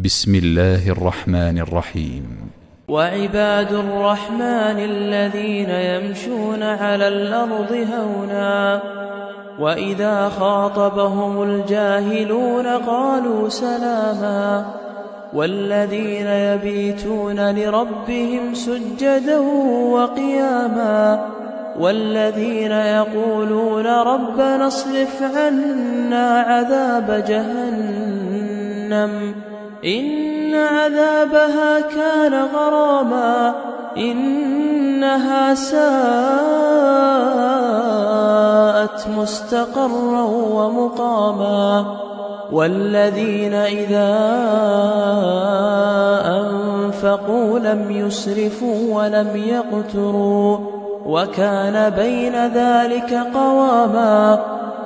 بسم الله الرحمن الرحيم. وعباد الرحمن الذين يمشون على الأرض هونا وإذا خاطبهم الجاهلون قالوا سلاما والذين يبيتون لربهم سجدا وقياما والذين يقولون ربنا اصرف عنا عذاب جهنم إن عذابها كان غراما إنها ساءت مستقرا ومقاما والذين إذا أنفقوا لم يسرفوا ولم يقتروا وكان بين ذلك قواما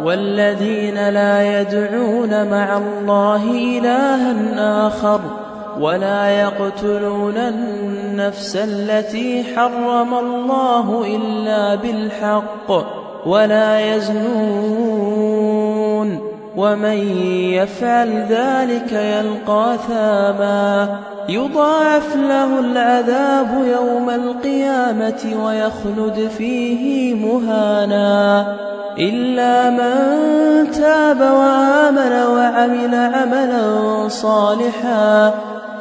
والذين لا يدعون مع الله إلها آخر ولا يقتلون النفس التي حرم الله إلا بالحق ولا يزنون ومن يفعل ذلك يلقى ثاما يضاعف له العذاب يوم القيامة ويخلد فيه مهانا إلا من تاب وآمن وعمل عملا صالحا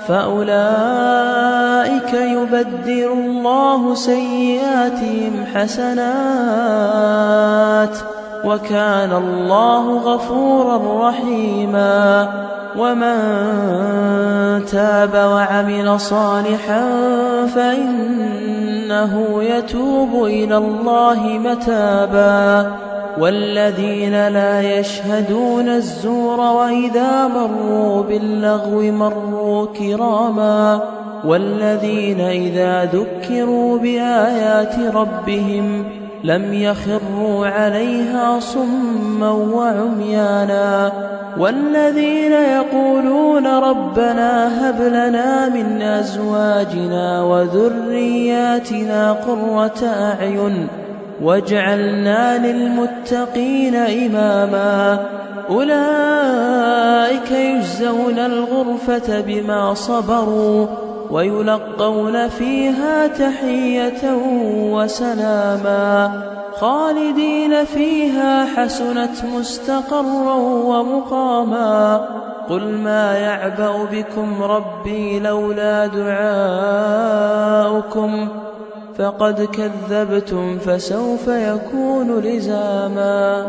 فأولئك يبدل الله سيئاتهم حسنات وكان الله غفورا رحيما ومن تاب وعمل صالحا فإنه يتوب إلى الله متابا والذين لا يشهدون الزور وإذا مروا باللغو مروا كراما والذين إذا ذكروا بآيات ربهم لم يخروا عليها صما وعميانا والذين يقولون ربنا هب لنا من أزواجنا وذرياتنا قرة أعين واجعلنا للمتقين إماما أولئك يجزون الغرفة بما صبروا ويلقون فيها تحية وسلاما خالدين فيها حسنت مستقرا ومقاما قل ما يعبأ بكم ربي لولا دعاؤكم فقد كذبتم فسوف يكون لزاما